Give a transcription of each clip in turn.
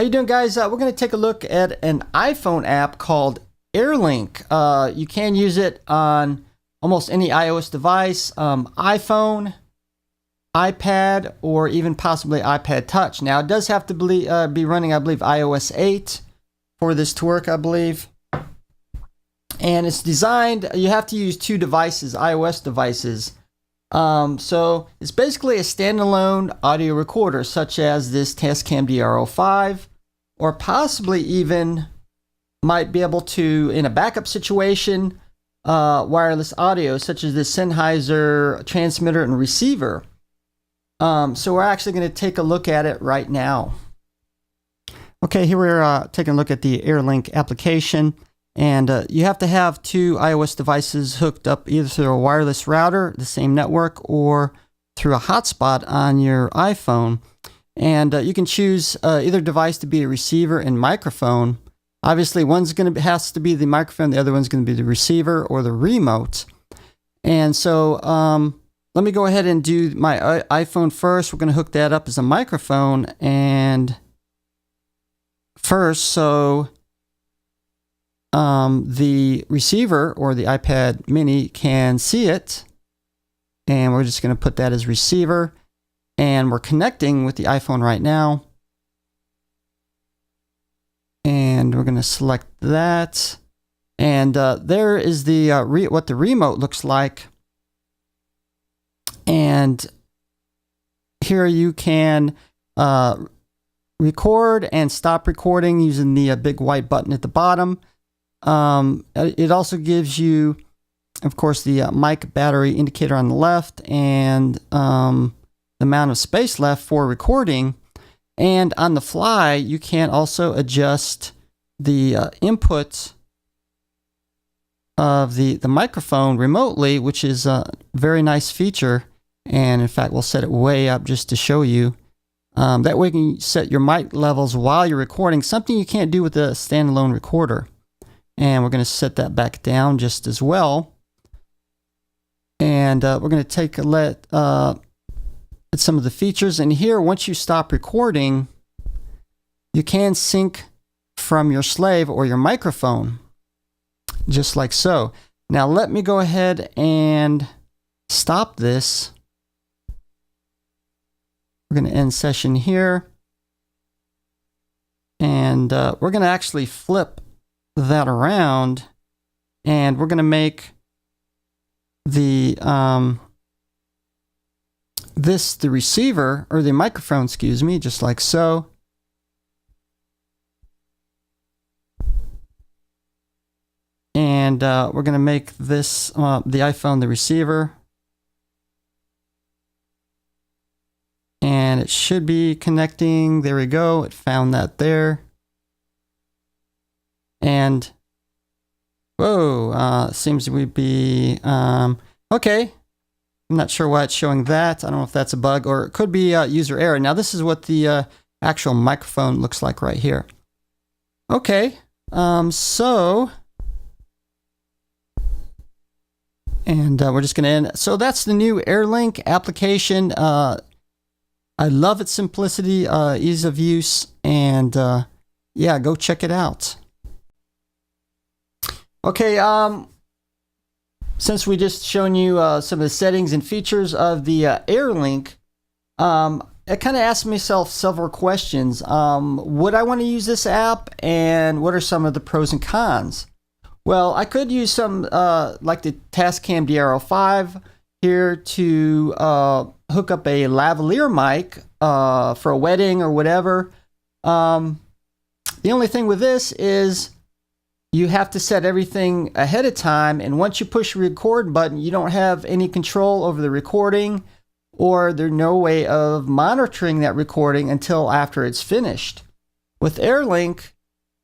How you doing, guys? We're going to take a look at an iPhone app called AirLink. You can use it on almost any iOS device, iPhone, iPad, or even possibly iPad Touch. Now, it does have to be running, I believe, iOS 8 for this to work, I believe. And it's designed, you have to use two devices, iOS devices. So it's basically a standalone audio recorder, such as this Tascam DR05, or possibly even might be able to, in a backup situation, wireless audio, such as this Sennheiser transmitter and receiver. So we're actually going to take a look at it right now. Okay, here we're taking a look at the AirLink application. And you have to have two iOS devices hooked up either through a wireless router, the same network, or through a hotspot on your iPhone. And you can choose either device to be a receiver and microphone. Obviously, one's going to has to be the microphone, the other one's going to be the receiver or the remote. And so let me go ahead and do my iPhone first. We're going to hook that up as a microphone. And first, so the receiver or the iPad mini can see it, and we're just going to put that as receiver, and we're connecting with the iPhone right now, and we're going to select that, and there is the what the remote looks like. And here you can record and stop recording using the big white button at the bottom. It also gives you, of course, the mic battery indicator on the left, and the amount of space left for recording. And on the fly, you can also adjust the input of the microphone remotely, which is a very nice feature. And in fact, we'll set it way up just to show you. That way you can set your mic levels while you're recording, something you can't do with a standalone recorder. And we're going to set that back down just as well. And we're going to take a look at some of the features. And here, once you stop recording, you can sync from your slave or your microphone, just like so. Now, let me go ahead and stop this. We're going to end session here. And we're going to actually flip that around, and we're going to make the the receiver, or the microphone, excuse me, just like so. And we're going to make this the iPhone the receiver, and it should be connecting. There we go, it found that there. And whoa, seems to be okay. I'm not sure why it's showing that. I don't know if that's a bug, or it could be user error. Now, this is what the actual microphone looks like right here. Okay, so, and we're just going to end. So that's the new AirLink application. I love its simplicity, ease of use, and yeah, go check it out. Okay, since we just shown you some of the settings and features of the AirLink, I kind of asked myself several questions. Would I want to use this app, and what are some of the pros and cons? Well, I could use some, like the Tascam DR05 here, to hook up a lavalier mic for a wedding or whatever. The only thing with this is you have to set everything ahead of time, and once you push the record button, you don't have any control over the recording, or there's no way of monitoring that recording until after it's finished. With AirLink,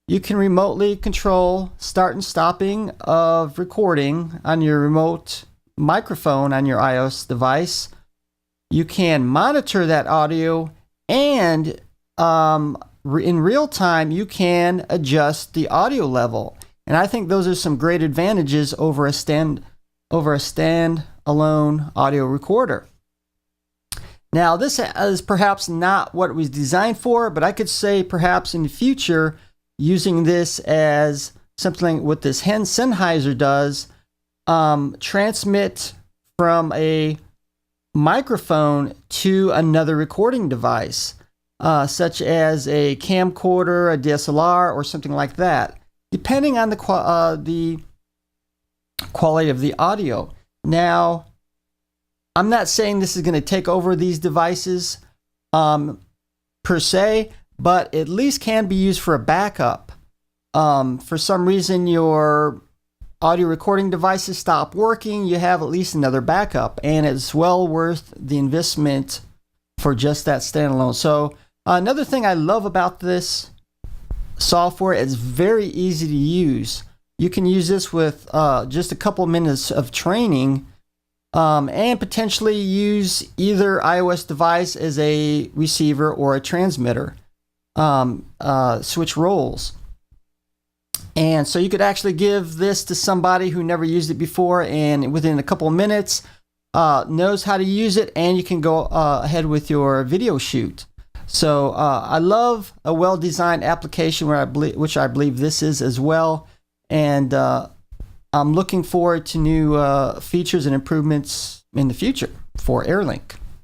you can remotely control start and stopping of recording on your remote microphone on your iOS device. You can monitor that audio, and in real time, you can adjust the audio level. And I think those are some great advantages over a standalone audio recorder. Now, this is perhaps not what it was designed for, but I could say perhaps in the future, using this as something what this Sennheiser does, transmit from a microphone to another recording device, such as a camcorder, a DSLR, or something like that, depending on the quality of the audio. Now, I'm not saying this is going to take over these devices per se, but at least can be used for a backup. For some reason, your audio recording devices stop working, you have at least another backup, and it's well worth the investment for just that standalone. So another thing I love about this software, it's very easy to use. You can use this with just a couple minutes of training, and potentially use either iOS device as a receiver or a transmitter. Switch roles. And so you could actually give this to somebody who never used it before, and within a couple of minutes knows how to use it, and you can go ahead with your video shoot. So I love a well-designed application which I believe this is as well. And I'm looking forward to new features and improvements in the future for AirLink.